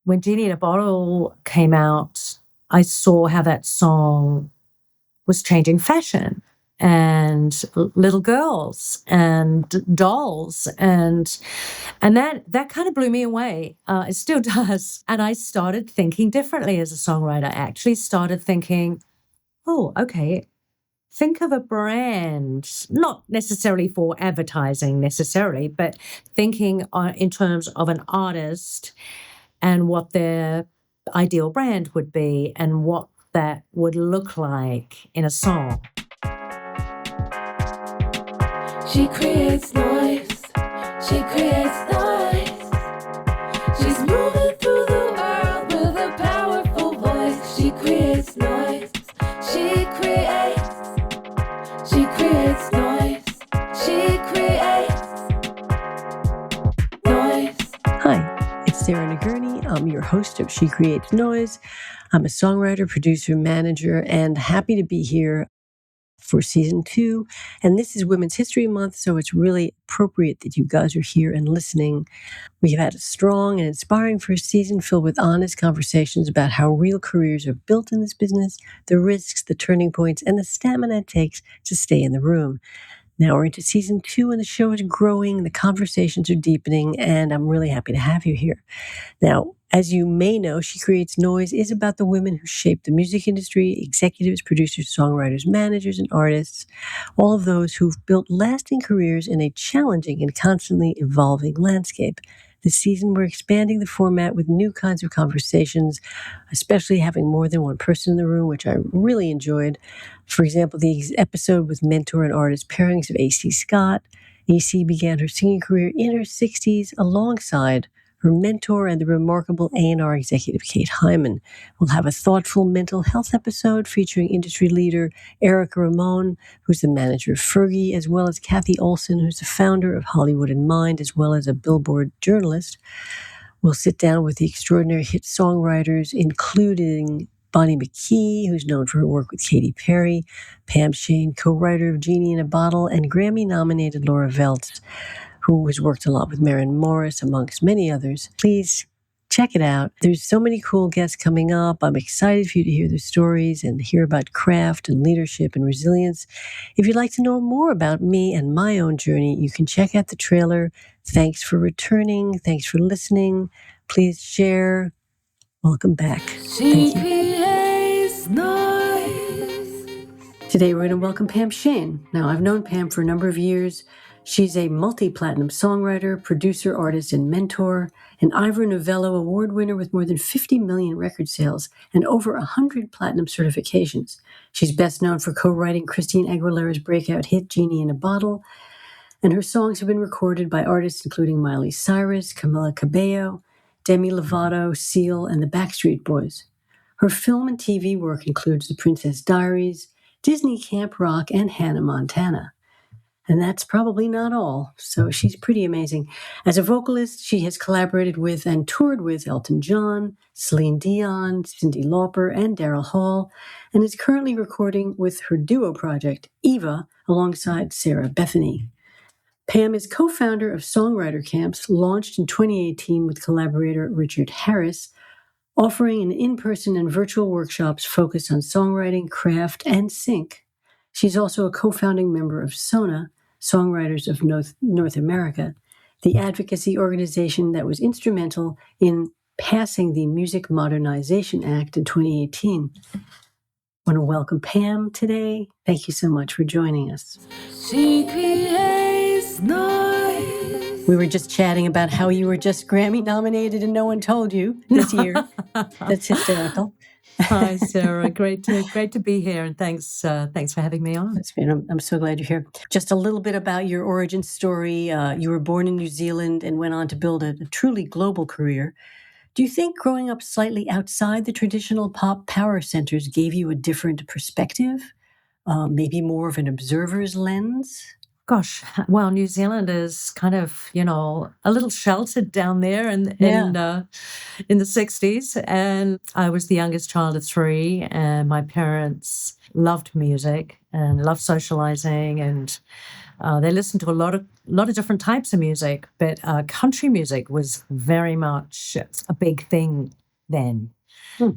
when Genie in a Bottle came out, I saw how that song was changing fashion and little girls and dolls and that kind of blew me away. It still does. And I started thinking differently as a songwriter. I actually started thinking, oh, okay, think of a brand, not necessarily for advertising necessarily, but thinking in terms of an artist and what their ideal brand would be and what that would look like in a song. She creates noise. She creates noise. She's moving through the world with a powerful voice. She creates noise. She creates. She creates noise. She creates noise. Hi, it's Sarah Nagurney. I'm your host of She Creates Noise. I'm a songwriter, producer, manager, and happy to be here for season 2. And this is Women's History Month, so it's really appropriate that you guys are here and listening. We've had a strong and inspiring first season filled with honest conversations about how real careers are built in this business, the risks, the turning points, and the stamina it takes to stay in the room. Now we're into season 2 and the show is growing, the conversations are deepening, and I'm really happy to have you here. Now, as you may know, She Creates Noise is about the women who shape the music industry, executives, producers, songwriters, managers, and artists, all of those who've built lasting careers in a challenging and constantly evolving landscape. This season, we're expanding the format with new kinds of conversations, especially having more than one person in the room, which I really enjoyed. For example, the episode with mentor and artist pairings of A.C. Scott. A.C. began her singing career in her 60s alongside her mentor and the remarkable A&R executive Kate Hyman. We'll have a thoughtful mental health episode featuring industry leader Erica Ramon, who's the manager of Fergie, as well as Kathy Olson, who's the founder of Hollywood in Mind, as well as a Billboard journalist. We'll sit down with the extraordinary hit songwriters, including Bonnie McKee, who's known for her work with Katy Perry, Pam Sheyne, co-writer of Genie in a Bottle, and Grammy-nominated Laura Veltz, who has worked a lot with Maren Morris, amongst many others. Please check it out. There's so many cool guests coming up. I'm excited for you to hear their stories and hear about craft and leadership and resilience. If you'd like to know more about me and my own journey, you can check out the trailer. Thanks for returning. Thanks for listening. Please share. Welcome back. Thank you. Creates noise. Today we're going to welcome Pam Sheyne. Now, I've known Pam for a number of years. She's a multi-platinum songwriter, producer, artist, and mentor, an Ivor Novello Award winner with more than 50 million record sales and over 100 platinum certifications. She's best known for co-writing Christina Aguilera's breakout hit Genie in a Bottle, and her songs have been recorded by artists including Miley Cyrus, Camila Cabello, Demi Lovato, Seal, and the Backstreet Boys. Her film and TV work includes The Princess Diaries, Disney Camp Rock, and Hannah Montana. And that's probably not all, so she's pretty amazing. As a vocalist, she has collaborated with and toured with Elton John, Celine Dion, Cyndi Lauper, and Daryl Hall, and is currently recording with her duo project, Eva, alongside Sarah Bethany. Pam is co-founder of Songwriter Camps, launched in 2018 with collaborator Richard Harris, offering an in-person and virtual workshops focused on songwriting, craft, and sync. She's also a co-founding member of SONA, Songwriters of North America, the advocacy organization that was instrumental in passing the Music Modernization Act in 2018. I want to welcome Pam today. Thank you so much for joining us. She creates noise. We were just chatting about how you were just Grammy nominated and no one told you this year. That's hysterical. Hi, Sarah. Great to be here, and thanks for having me on. I'm so glad you're here. Just a little bit about your origin story. You were born in New Zealand and went on to build a truly global career. Do you think growing up slightly outside the traditional pop power centers gave you a different perspective? Maybe more of an observer's lens? Gosh, well, New Zealand is kind of, a little sheltered down there in the 60s. And I was the youngest child of 3, and my parents loved music and loved socializing. And They listened to a lot of different types of music, but country music was very much a big thing then.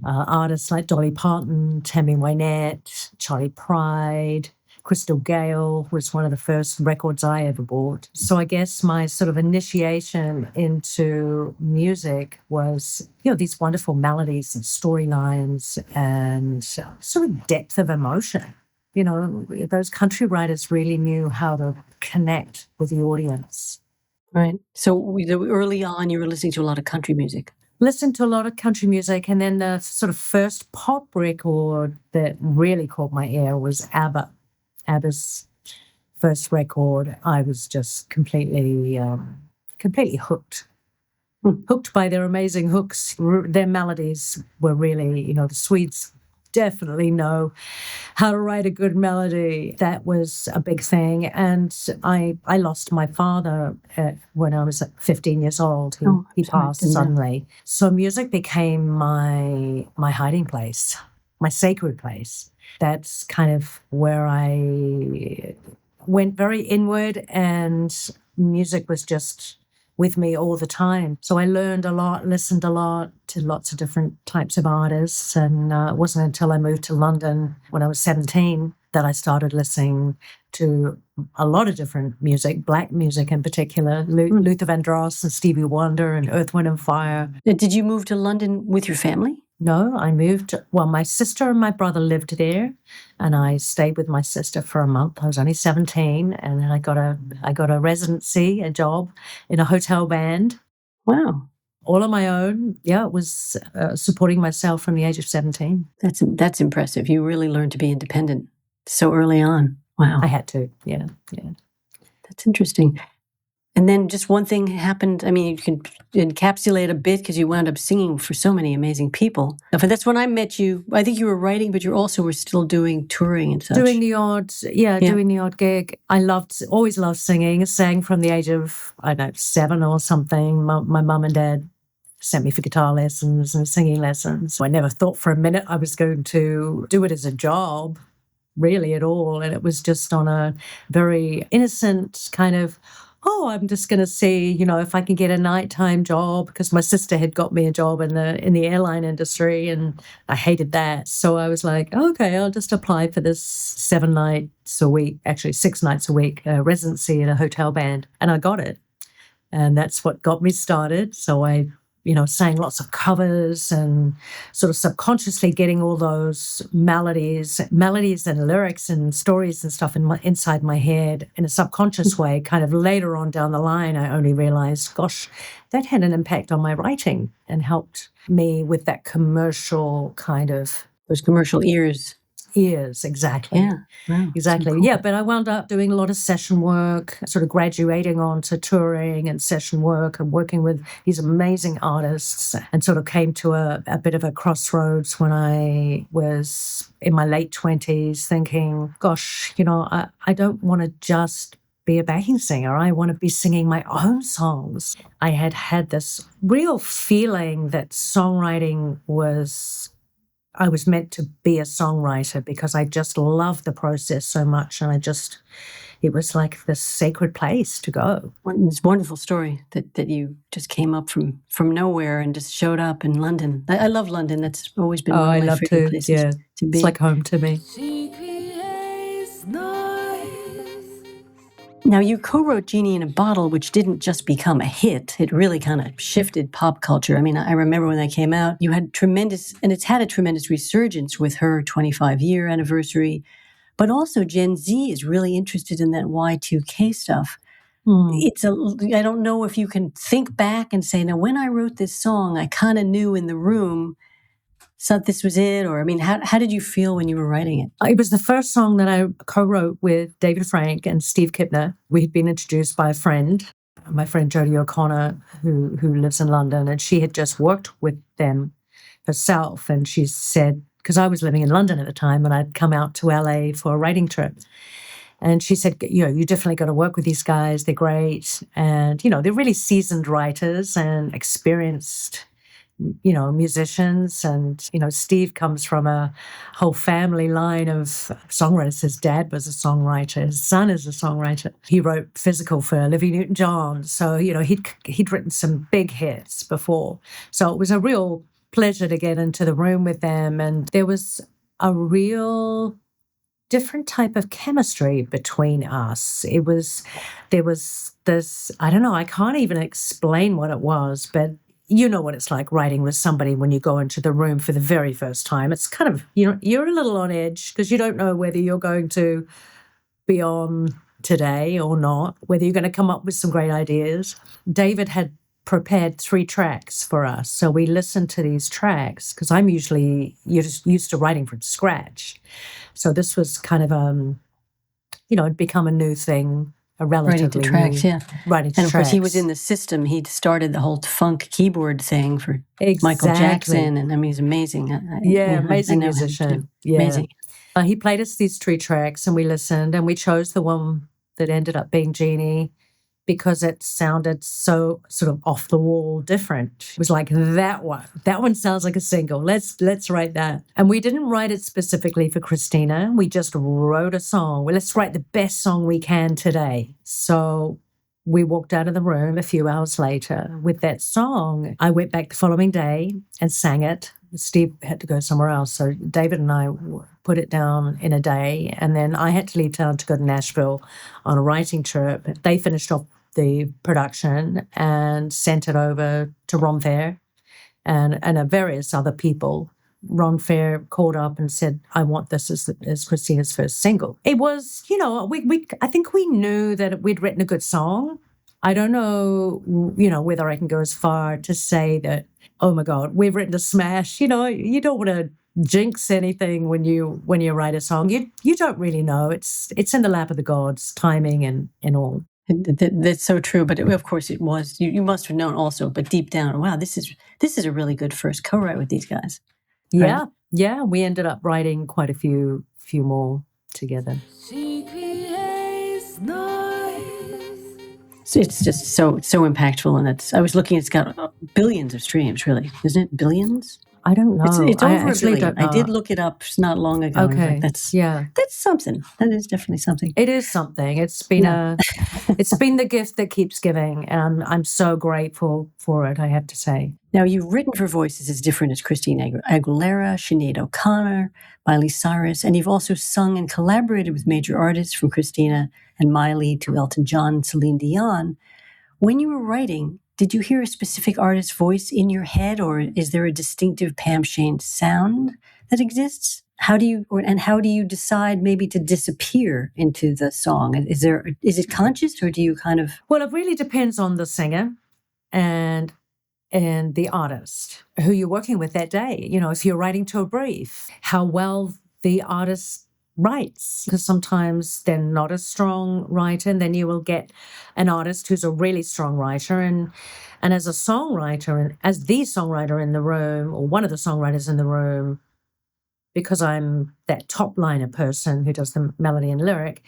Artists like Dolly Parton, Tammy Wynette, Charlie Pride, Crystal Gale was one of the first records I ever bought. So I guess my sort of initiation into music was, these wonderful melodies and storylines and sort of depth of emotion. Those country writers really knew how to connect with the audience. Right. So early on, you were listening to a lot of country music. Listened to a lot of country music, and then the sort of first pop record that really caught my ear was ABBA. ABBA's first record. I was just completely hooked. Hooked by their amazing hooks. Their melodies were really, the Swedes definitely know how to write a good melody. That was a big thing. And I lost my father when I was 15 years old. He passed suddenly. So music became my hiding place, my sacred place. That's kind of where I went very inward, and music was just with me all the time. So I learned a lot, listened a lot to lots of different types of artists. And it wasn't until I moved to London when I was 17 that I started listening to a lot of different music, black music in particular, Luther Vandross and Stevie Wonder and Earth, Wind and Fire. Did you move to London with your family? No, I moved. Well, my sister and my brother lived there, and I stayed with my sister for a month. I was only 17, and then I got a residency, a job in a hotel band. Wow. All on my own. Yeah, it was supporting myself from the age of 17. That's impressive. You really learned to be independent so early on. Wow. I had to, yeah. That's interesting. And then just one thing happened. I mean, you can encapsulate a bit because you wound up singing for so many amazing people. But that's when I met you. I think you were writing, but you also were still doing touring and such. Doing the odd gig. I always loved singing. I sang from the age of, 7 or something. My mum and dad sent me for guitar lessons and singing lessons. I never thought for a minute I was going to do it as a job, really at all. And it was just on a very innocent kind of, I'm just going to see, if I can get a nighttime job, because my sister had got me a job in the airline industry, and I hated that. So I was like, okay, I'll just apply for this 7 nights a week, actually 6 nights a week, residency in a hotel band, and I got it. And that's what got me started. So I sang lots of covers and sort of subconsciously getting all those melodies and lyrics and stories and stuff inside my head in a subconscious way. Kind of later on down the line, I only realized, gosh, that had an impact on my writing and helped me with that commercial kind of... Those commercial ears. Ears, exactly. Yeah, wow, exactly. cool. Yeah, but I wound up doing a lot of session work, sort of graduating onto touring and session work and working with these amazing artists, and sort of came to a bit of a crossroads when I was in my late 20s thinking, gosh, I don't want to just be a backing singer. I want to be singing my own songs. I had this real feeling that songwriting I was meant to be a songwriter because I just loved the process so much, and it was like this sacred place to go. It's a wonderful story that you just came up from nowhere and just showed up in London. I love London. That's always been one of my favorite places to be. It's like home to me. She creates noise. Now, you co-wrote Genie in a Bottle, which didn't just become a hit. It really kind of shifted pop culture. I mean, I remember when that came out, you had it's had a tremendous resurgence with her 25-year anniversary. But also Gen Z is really interested in that Y2K stuff. I don't know if you can think back and say, now, when I wrote this song, I kind of knew in the room so this was it? Or, I mean, how did you feel when you were writing it? It was the first song that I co-wrote with David Frank and Steve Kipner. We had been introduced by a friend, my friend Jodie O'Connor, who lives in London, and she had just worked with them herself. And she said, because I was living in London at the time, and I'd come out to LA for a writing trip. And she said, you definitely got to work with these guys. They're great. And, they're really seasoned writers and experienced musicians. And, Steve comes from a whole family line of songwriters. His dad was a songwriter. His son is a songwriter. He wrote Physical for Olivia Newton-John. So, he'd written some big hits before. So it was a real pleasure to get into the room with them. And there was a real different type of chemistry between us. There was this, I don't know, I can't even explain what it was, but you know what it's like writing with somebody when you go into the room for the very first time. It's kind of, you're a little on edge because you don't know whether you're going to be on today or not, whether you're going to come up with some great ideas. David had prepared 3 tracks for us. So we listened to these tracks because you're just used to writing from scratch. So this was kind of, it'd become a new thing, a relatively writing to tracks, new, yeah. Writing to and of tracks. course, he was in the system. He'd started the whole funk keyboard thing for Exactly. Michael Jackson, and I mean, he's amazing. Amazing musician. Yeah. Amazing. He played us these 3 tracks, and we listened, and we chose the one that ended up being Genie, because it sounded so sort of off the wall different. It was like, that one sounds like a single. Let's write that. And we didn't write it specifically for Christina. We just wrote a song. Well, let's write the best song we can today. So we walked out of the room a few hours later with that song. I went back the following day and sang it. Steve had to go somewhere else. So David and I put it down in a day. And then I had to leave town to go to Nashville on a writing trip. They finished off the production and sent it over to Ron Fair and various other people. Ron Fair called up and said, I want this as Christina's first single. It was, I think we knew that we'd written a good song. I don't know, whether I can go as far to say that, oh my God, we've written a smash. You don't want to jinx anything when you write a song. You don't really know. It's in the lap of the gods, timing and all. That's so true. But of course it was. You must have known also, but deep down, wow, this is a really good first co-write with these guys. Yeah. Right? Yeah. We ended up writing quite a few more together. She creates noise. It's just so impactful, and I was looking. It's got billions of streams, really, isn't it? Billions. I don't know. It's I over a actually billion. don't know. I did look it up not long ago. Okay. Like, that's something. That is definitely something. It is something. It's been it's been the gift that keeps giving, and I'm so grateful for it, I have to say. Now, you've written for voices as different as Christina Aguilera, Sinead O'Connor, Miley Cyrus, and you've also sung and collaborated with major artists from Christina and Miley to Elton John and Celine Dion. When you were writing, did you hear a specific artist's voice in your head, or is there a distinctive Pam Sheyne sound that exists? How do you decide maybe to disappear into the song? Is it conscious, or do you kind of? Well, it really depends on the singer and the artist who you're working with that day. If you're writing to a brief, how well the artist writes, because sometimes they're not a strong writer, and then you will get an artist who's a really strong writer. And as a songwriter, and as the songwriter in the room, or one of the songwriters in the room, because I'm that top liner person who does the melody and lyric,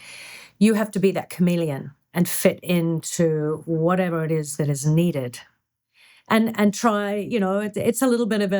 you have to be that chameleon and fit into whatever it is that is needed. And try, it's a little bit of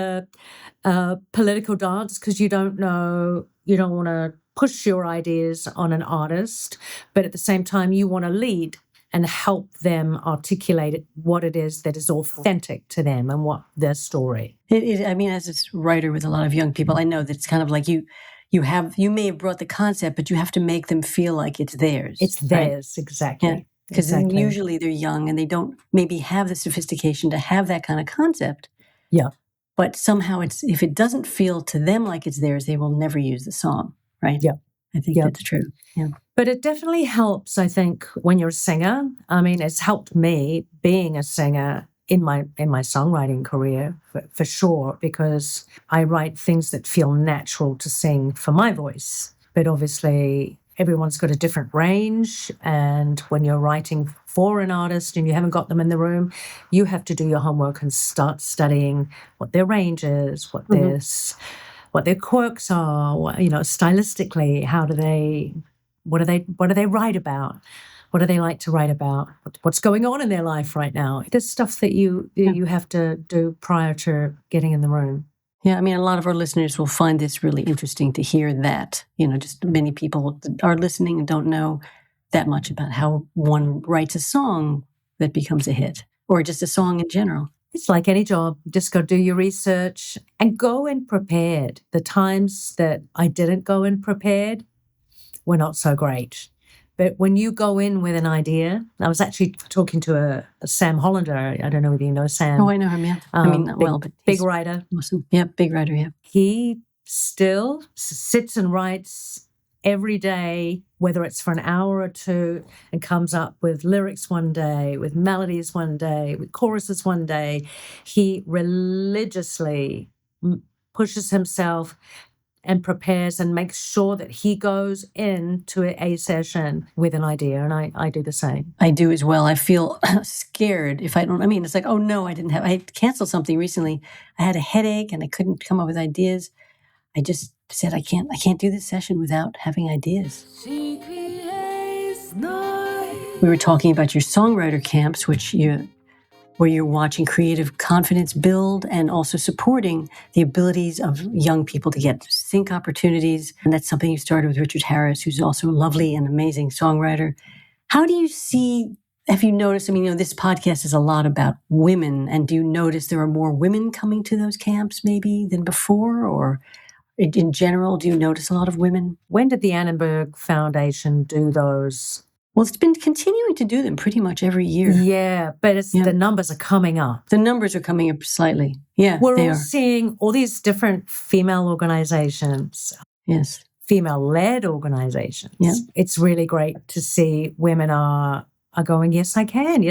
a political dance, because you don't want to push your ideas on an artist, but at the same time you want to lead and help them articulate what it is that is authentic to them and what their story. I mean, as a writer with a lot of young people, I know that it's kind of like you may have brought the concept, but you have to make them feel like it's theirs. It's theirs, right? Exactly. Yeah. Because usually they're young and they don't maybe have the sophistication to have that kind of concept. Yeah. But somehow if it doesn't feel to them like it's theirs, they will never use the song, right? Yeah. I think that's true. Yeah. But it definitely helps, I think, when you're a singer. I mean, it's helped me being a singer in my songwriting career for sure, because I write things that feel natural to sing for my voice. But obviously everyone's got a different range, and when you're writing for an artist and you haven't got them in the room, you have to do your homework and start studying what their range is, what their quirks are, stylistically, what do they write about? What do they like to write about? What's going on in their life right now? There's stuff that you have to do prior to getting in the room. Yeah, I mean, a lot of our listeners will find this really interesting to hear that, just many people are listening and don't know that much about how one writes a song that becomes a hit, or just a song in general. It's like any job. Just go do your research and go in prepared. The times that I didn't go in prepared were not so great. But when you go in with an idea, I was actually talking to a Sam Hollander. I don't know whether you know Sam. Oh, I know him, yeah. I mean, not well, but big writer. Awesome. Yeah, big writer, yeah. He still sits and writes every day, whether it's for an hour or two, and comes up with lyrics one day, with melodies one day, with choruses one day. He religiously pushes himself and prepares and makes sure that he goes into a session with an idea. And I do the same. I do as well. I feel scared if I don't, it's like, oh no, I canceled something recently. I had a headache and I couldn't come up with ideas. I just said, I can't do this session without having ideas. She creates noise. We were talking about your songwriter camps, where you're watching creative confidence build and also supporting the abilities of young people to get sync opportunities. And that's something you started with Richard Harris, who's also a lovely and amazing songwriter. How do you see, have you noticed, this podcast is a lot about women, and do you notice there are more women coming to those camps maybe than before, or in general, do you notice a lot of women? When did the Annenberg Foundation do those? Well, it's been continuing to do them pretty much every year. Yeah, but the numbers are coming up. The numbers are coming up slightly. Yeah, We're all seeing all these different female organizations. Yes. Female-led organizations. Yeah. It's really great to see women are going, yes, I can,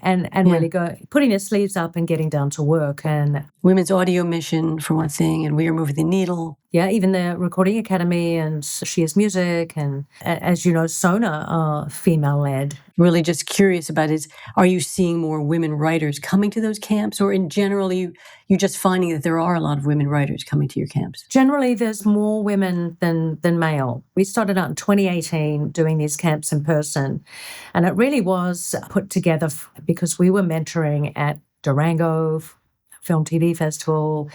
and really putting their sleeves up and getting down to work. And Women's Audio Mission, for one thing, and We Are Moving the Needle. Yeah, even the Recording Academy and She Is Music, and as you know, Sona are female-led. Really just curious about are you seeing more women writers coming to those camps, or in general, you just finding that there are a lot of women writers coming to your camps? Generally, there's more women than male. We started out in 2018 doing these camps in person, and it really was put together because we were mentoring at Durango Film TV Festival,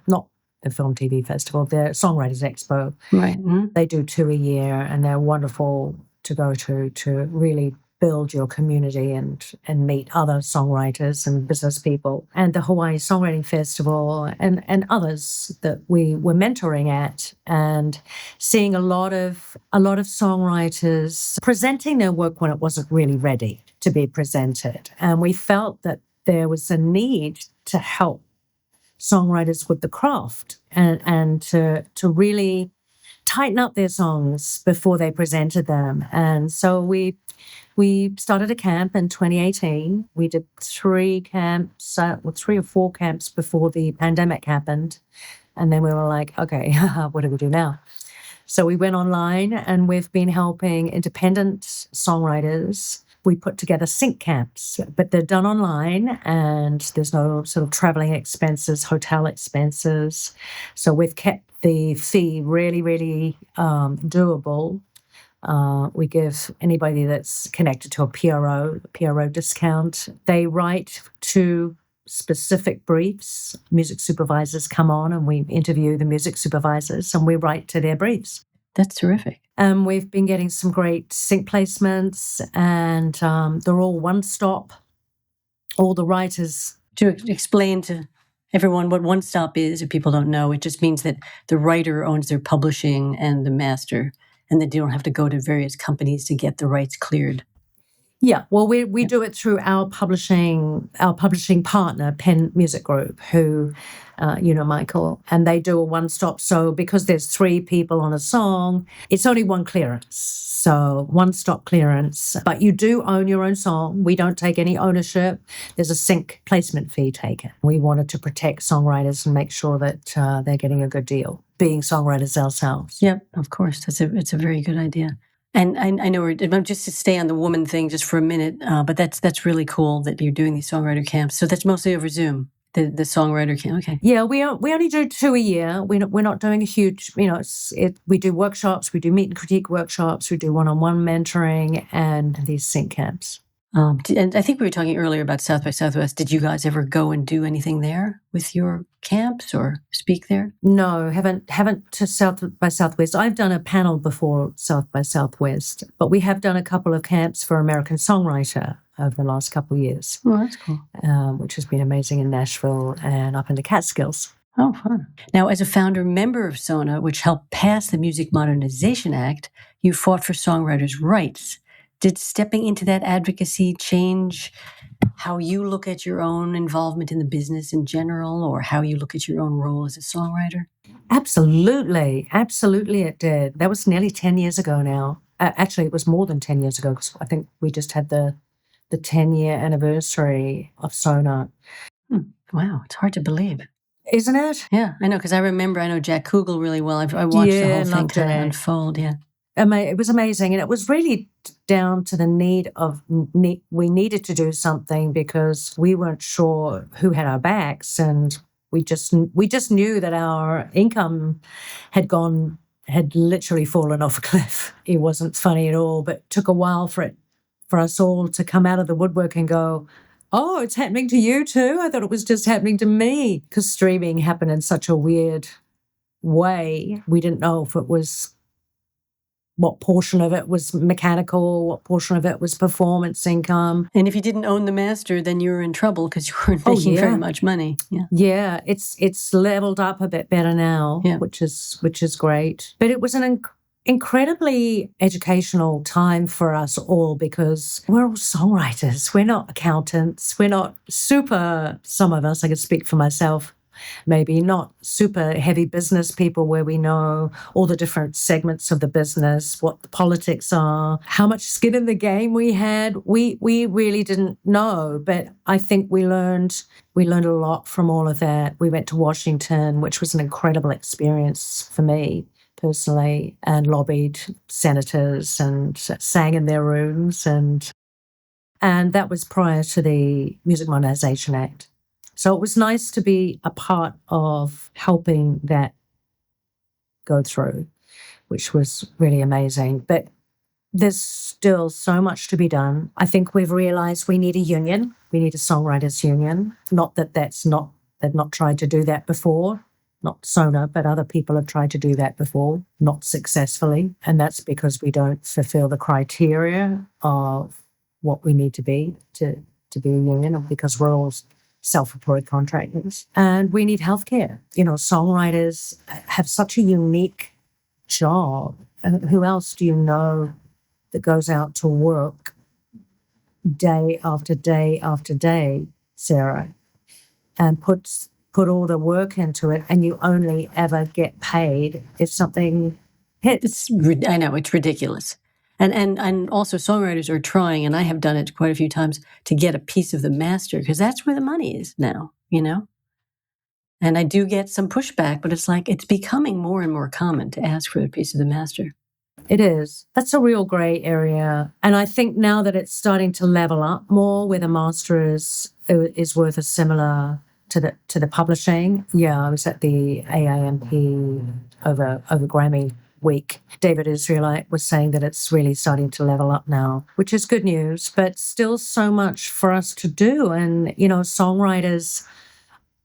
not the Film TV Festival, the Songwriters Expo. Right. Mm-hmm. They do 2 a year, and they're wonderful to go to really build your community and meet other songwriters and business people. And the Hawaii Songwriting Festival and others that we were mentoring at, and seeing a lot of songwriters presenting their work when it wasn't really ready to be presented. And we felt that there was a need to help songwriters with the craft and to really tighten up their songs before they presented them. And so we started a camp in 2018. We did 3 or 4 camps before the pandemic happened. And then we were like, okay, what do we do now? So we went online, and we've been helping independent songwriters. We put together sync camps, but they're done online, and there's no sort of traveling expenses, hotel expenses. So we've kept the fee really, really doable. We give anybody that's connected to a PRO discount. They write 2 specific briefs. Music supervisors come on, and we interview the music supervisors, and we write to their briefs. That's terrific. We've been getting some great sync placements, and they're all one-stop. All the writers. To explain to everyone what one-stop is, if people don't know, it just means that the writer owns their publishing and the master, and that you don't have to go to various companies to get the rights cleared. Yeah, well, we do it through our publishing partner, Penn Music Group, who, Michael, and they do a one-stop. So because there's 3 people on a song, it's only one clearance. So one-stop clearance, but you do own your own song. We don't take any ownership. There's a sync placement fee taken. We wanted to protect songwriters and make sure that they're getting a good deal, being songwriters ourselves. Yep, of course. It's a very good idea. And I know just to stay on the woman thing just for a minute, but that's really cool that you're doing these songwriter camps. So that's mostly over Zoom. The songwriter camp. Okay. Yeah, we only do 2 a year. We're not doing a huge, we do workshops, we do meet and critique workshops, we do one-on-one mentoring, and these sync camps. And I think we were talking earlier about South by Southwest. Did you guys ever go and do anything there with your camps or speak there? No, haven't to South by Southwest. I've done a panel before South by Southwest, but we have done a couple of camps for American Songwriter over the last couple of years. Oh, that's cool. Which has been amazing in Nashville and up in the Catskills. Oh, fun. Now, as a founder member of SONA, which helped pass the Music Modernization Act, you fought for songwriters' rights. Did stepping into that advocacy change how you look at your own involvement in the business in general, or how you look at your own role as a songwriter? Absolutely. Absolutely it did. That was nearly 10 years ago now. Actually, it was more than 10 years ago, because I think we just had the 10-year anniversary of SONA. Wow, it's hard to believe. Isn't it? Yeah, I know, because I know Jack Kugel really well. I watched the whole thing kind of unfold, yeah. It was amazing, and it was really down to the we needed to do something because we weren't sure who had our backs, and we just knew that our income had literally fallen off a cliff. It wasn't funny at all, but it took a while for us all to come out of the woodwork and go, oh, it's happening to you too? I thought it was just happening to me, because streaming happened in such a weird way. We didn't know if it was, what portion of it was mechanical, what portion of it was performance income. And if you didn't own the master, then you were in trouble because you weren't making very much money. Yeah. Yeah, it's leveled up a bit better now, which is great. But it was an incredibly educational time for us all, because we're all songwriters. We're not accountants. We're not some of us, I can speak for myself, maybe not super heavy business people where we know all the different segments of the business, what the politics are, how much skin in the game we had. We really didn't know, but I think we learned a lot from all of that. We went to Washington, which was an incredible experience for me personally, and lobbied senators and sang in their rooms, and that was prior to the Music Modernization Act. So it was nice to be a part of helping that go through, which was really amazing. But there's still so much to be done. I think we've realized we need a union. We need a songwriters union. Not that they've not tried to do that before. Not SONA, but other people have tried to do that before, not successfully. And that's because we don't fulfill the criteria of what we need to be to be a union, because we're all self-employed contractors. And we need healthcare. Songwriters have such a unique job. And who else do you know that goes out to work day after day after day, Sarah, and put all the work into it, and you only ever get paid if something hits? I know, it's ridiculous. And also songwriters are trying, and I have done it quite a few times, to get a piece of the master, because that's where the money is now, And I do get some pushback, but it's becoming more and more common to ask for a piece of the master. It is. That's a real gray area. And I think now that it's starting to level up more, where the master is worth a similar to the publishing. Yeah, I was at the AAMP over Grammy week. David Israelite was saying that it's really starting to level up now, which is good news, but still so much for us to do. And, songwriters,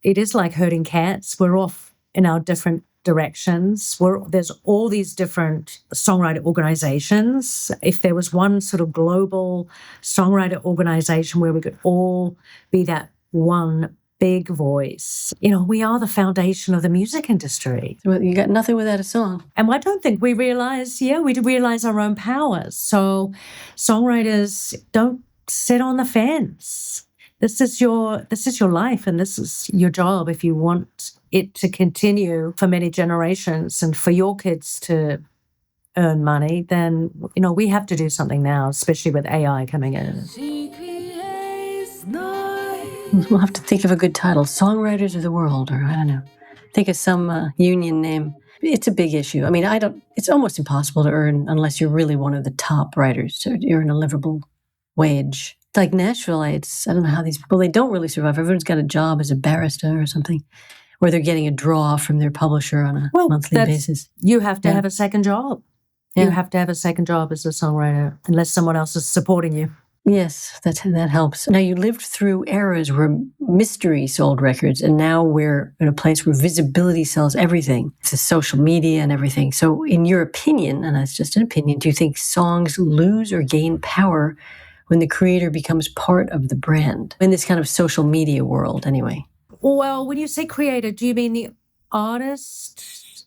it is like herding cats. We're off in our different directions. There's all these different songwriter organizations. If there was one sort of global songwriter organization where we could all be that one big voice. We are the foundation of the music industry. Well, you got nothing without a song. And I don't think we realize, we do realize our own powers. So songwriters, don't sit on the fence. This is your life, and this is your job. If you want it to continue for many generations and for your kids to earn money, then, we have to do something now, especially with AI coming in. We'll have to think of a good title. Songwriters of the World, or I don't know. Think of some union name. It's a big issue. I mean, it's almost impossible to earn unless you're really one of the top writers to earn a livable wage. like Nashville, I don't know how these people, they don't really survive. Everyone's got a job as a barrister or something, or they're getting a draw from their publisher on a monthly basis. You have to have a second job. Yeah. You have to have a second job as a songwriter, unless someone else is supporting you. Yes, that helps. Now, you lived through eras where mystery sold records, and now we're in a place where visibility sells everything. It's social media and everything. So in your opinion, and that's just an opinion, do you think songs lose or gain power when the creator becomes part of the brand? In this kind of social media world, anyway. Well, when you say creator, do you mean the artist?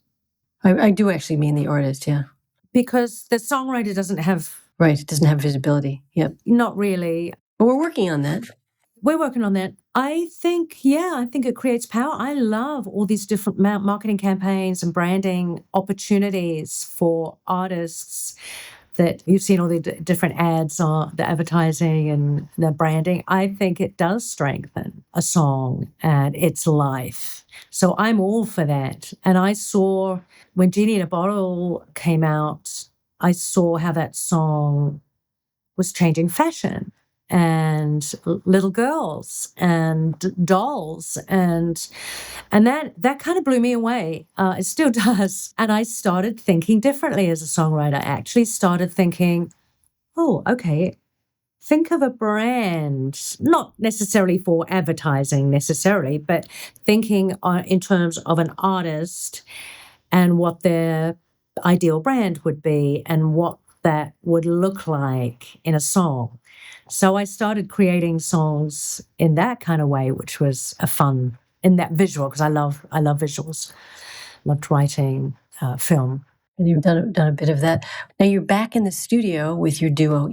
I do actually mean the artist, yeah. Because the songwriter doesn't have... Right, it doesn't have visibility. Yep. Not really. But we're working on that. We're working on that. I think it creates power. I love all these different marketing campaigns and branding opportunities for artists that you've seen all the different ads on the advertising and the branding. I think it does strengthen a song and its life. So I'm all for that. And I saw when Genie in a Bottle came out, I saw how that song was changing fashion and little girls and dolls and that kind of blew me away. It still does. And I started thinking differently as a songwriter. I actually started thinking, oh, okay, think of a brand, not necessarily for advertising necessarily, but thinking in terms of an artist and what their ideal brand would be and what that would look like in a song. So I started creating songs in that kind of way, which was a fun, in that visual, because I love visuals. Loved writing film. And you've done a bit of that. Now you're back in the studio with your duo,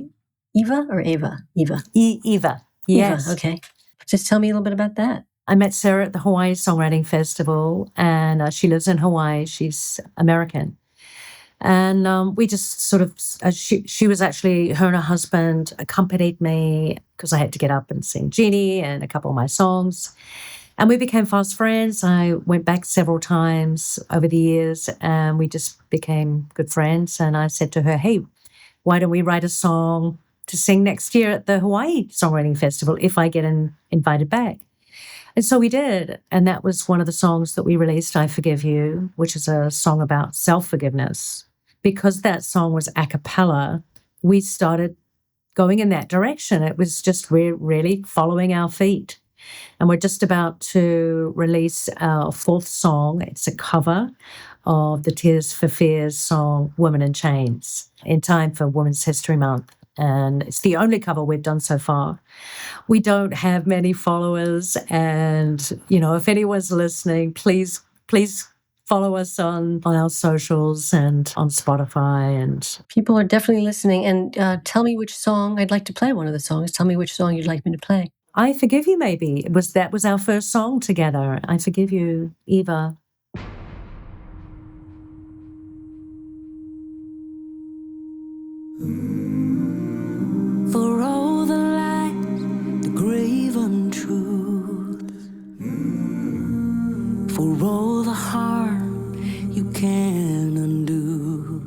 Eva or Ava? Eva. Eva. Yes. Eva, okay. Just tell me a little bit about that. I met Sarah at the Hawaii Songwriting Festival, and she lives in Hawaii. She's American. And we just sort of, she was actually, her and her husband accompanied me because I had to get up and sing Genie and a couple of my songs. And we became fast friends. I went back several times over the years and we just became good friends. And I said to her, hey, why don't we write a song to sing next year at the Hawaii Songwriting Festival if I get invited back? And so we did. And that was one of the songs that we released, I Forgive You, which is a song about self-forgiveness. Because that song was a cappella, we started going in that direction. It was just really following our feet. And we're just about to release our fourth song. It's a cover of the Tears for Fears song, Women in Chains, in time for Women's History Month. And it's the only cover we've done so far. We don't have many followers. And, if anyone's listening, please follow us on our socials and on Spotify. And people are definitely listening. And tell me which song I'd like to play. One of the songs. Tell me which song you'd like me to play. I Forgive You, maybe. That was our first song together. I Forgive You, Eva. For all the lies, the grave untruths, for all the harm you can undo,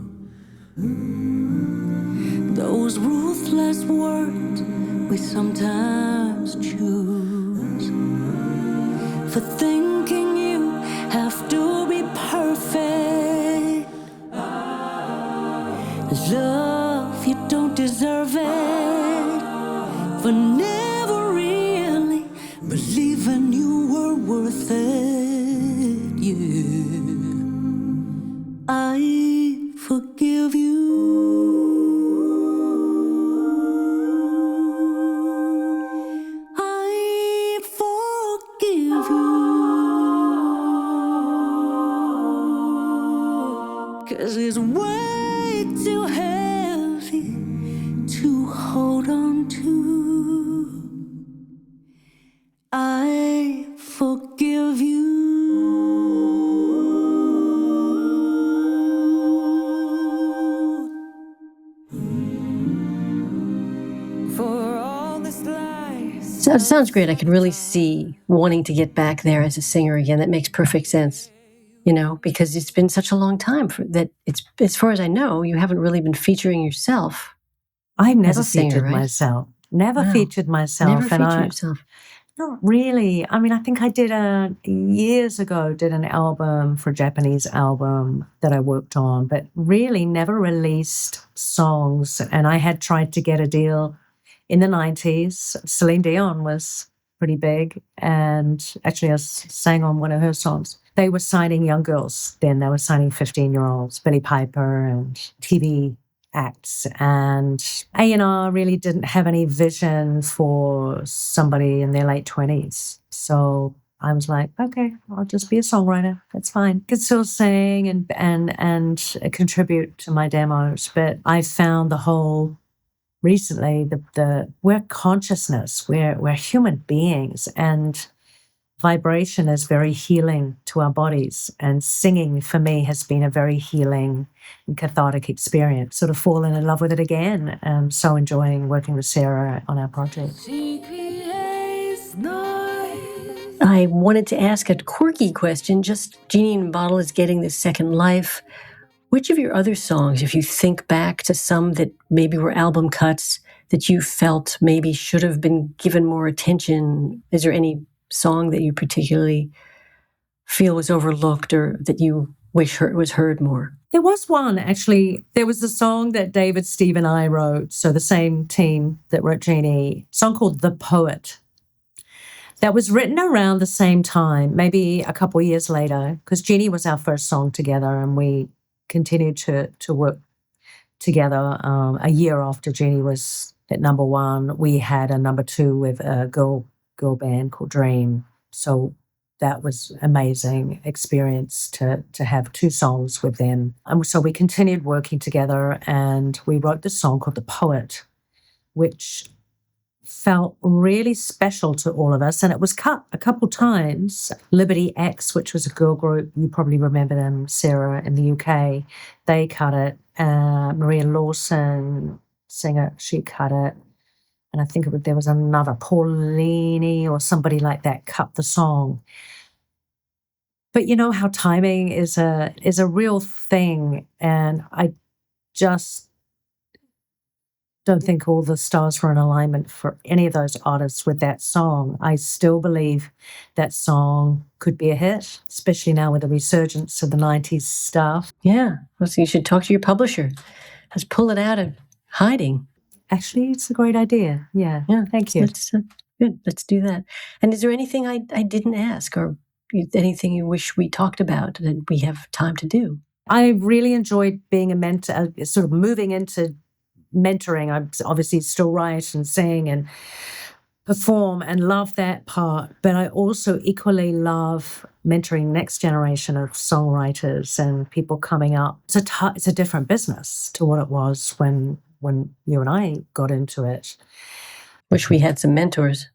those ruthless words we sometimes choose, for thinking you have to be perfect, love you don't deserve it, for never really believing you were worth it. Yeah, I forgive you. I forgive you, 'cause it's way too heavy to hold on to. I forgive you. For all this lies. So it sounds great. I can really see wanting to get back there as a singer again. That makes perfect sense. Because it's been such a long time that it's, as far as I know, you haven't really been featuring yourself. I never featured myself. Never Wow. featured myself. Never featured yourself. Not really. I mean, I think I did years ago, did an album for a Japanese album that I worked on, but really never released songs. And I had tried to get a deal in the 90s. Celine Dion was pretty big. And actually, I sang on one of her songs. They were signing young girls then. They were signing 15-year-olds, Billie Piper and TV acts, and A&R really didn't have any vision for somebody in their late 20s. So I was like, okay, I'll just be a songwriter. That's fine. Could still sing and contribute to my demos. But I found the whole recently the we're consciousness, we're human beings, and vibration is very healing to our bodies, and singing for me has been a very healing and cathartic experience. Sort of fallen in love with it again. So enjoying working with Sarah on our project. I wanted to ask a quirky question. Just Genie in a Bottle is getting this second life. Which of your other songs, if you think back to some that maybe were album cuts that you felt maybe should have been given more attention, is there any song that you particularly feel was overlooked or that you wish was heard more? There was one, actually. There was a song that David, Steve, and I wrote, so the same team that wrote Genie, a song called The Poet, that was written around the same time, maybe a couple of years later, because Genie was our first song together, and we continued to work together. A year after Genie was at number one, we had a number two with a girl band called Dream. So that was amazing experience to have two songs with them. And so we continued working together, and we wrote this song called The Poet, which felt really special to all of us. And it was cut a couple times. Liberty X, which was a girl group, you probably remember them, Sarah, in the UK, they cut it. Maria Lawson, singer, she cut it. And I think there was another, Paulini or somebody like that, cut the song. But you know how timing is a real thing. And I just don't think all the stars were in alignment for any of those artists with that song. I still believe that song could be a hit, especially now with the resurgence of the 90s stuff. Yeah. Well, so you should talk to your publisher. Let's pull it out of hiding. Actually, it's a great idea. Yeah. Thank you. Good. Let's do that. And is there anything I didn't ask, or anything you wish we talked about that we have time to do? I really enjoyed being a mentor, sort of moving into mentoring. I obviously still write and sing and perform and love that part, but I also equally love mentoring next generation of songwriters and people coming up. It's a different business to what it was when you and I got into it. Wish we had some mentors.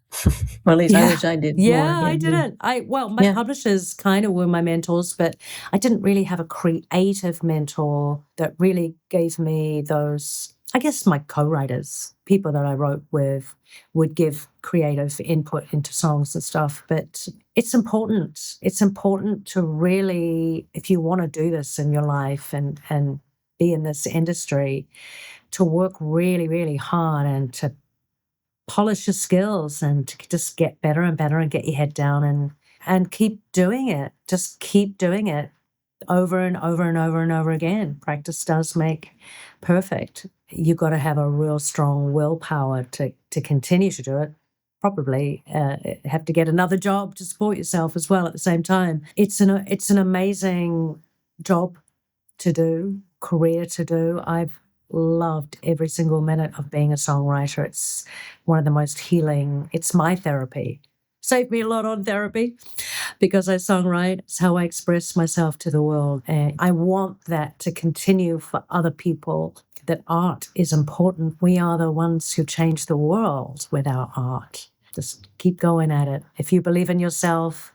Or at least I wish I did more. I didn't. My publishers kind of were my mentors, but I didn't really have a creative mentor that really gave me those. I guess my co-writers, people that I wrote with, would give creative input into songs and stuff. But it's important. It's important to really, if you want to do this in your life and be in this industry, to work really, really hard and to polish your skills and to just get better and better and get your head down and keep doing it. Just keep doing it over and over and over and over again. Practice does make perfect. You've got to have a real strong willpower to continue to do it. Probably have to get another job to support yourself as well at the same time. It's an amazing job to do, career to do. I've loved every single minute of being a songwriter. It's one of the most healing. It's my therapy. Saved me a lot on therapy because I songwrite. It's how I express myself to the world. And I want that to continue for other people, that art is important. We are the ones who change the world with our art. Just keep going at it. If you believe in yourself,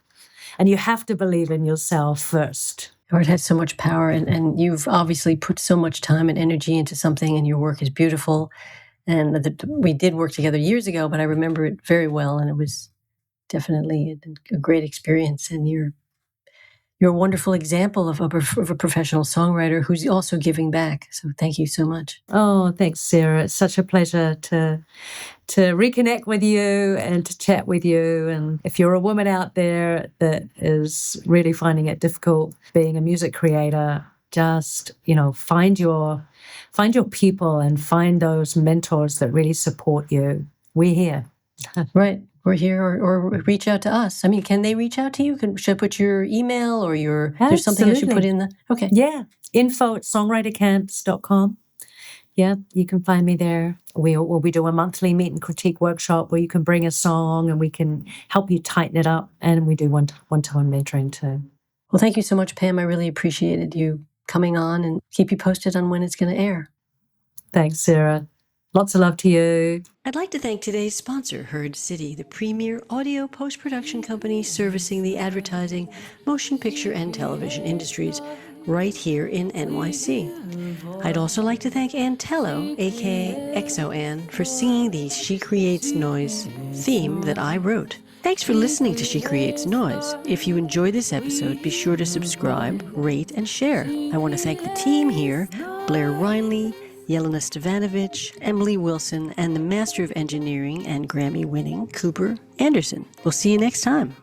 and you have to believe in yourself first. Art has so much power, and you've obviously put so much time and energy into something, and your work is beautiful. And we did work together years ago, but I remember it very well, and it was definitely a great experience. And you're you're a wonderful example of a professional songwriter who's also giving back. So thank you so much. Oh, thanks, Sarah. It's such a pleasure to reconnect with you and to chat with you. And if you're a woman out there that is really finding it difficult being a music creator, just, find your people and find those mentors that really support you. We're here. Right. We're here, or reach out to us. I mean, can they reach out to you? Should I put your email or there's something I should put in the, okay. Yeah. info@songwritercamps.com. Yeah, you can find me there. We do a monthly meet and critique workshop where you can bring a song and we can help you tighten it up. And we do one-to-one mentoring too. Well, thank you so much, Pam. I really appreciated you coming on, and keep you posted on when it's going to air. Thanks, Sarah. Lots of love to you. I'd like to thank today's sponsor, Heard City, the premier audio post-production company servicing the advertising, motion picture, and television industries right here in NYC. I'd also like to thank Ann Tello, aka XO Ann, for singing the She Creates Noise theme that I wrote. Thanks for listening to She Creates Noise. If you enjoyed this episode, be sure to subscribe, rate, and share. I want to thank the team here, Blair Reinley, Yelena Stavanovich, Emily Wilson, and the Master of Engineering and Grammy-winning Cooper Anderson. We'll see you next time.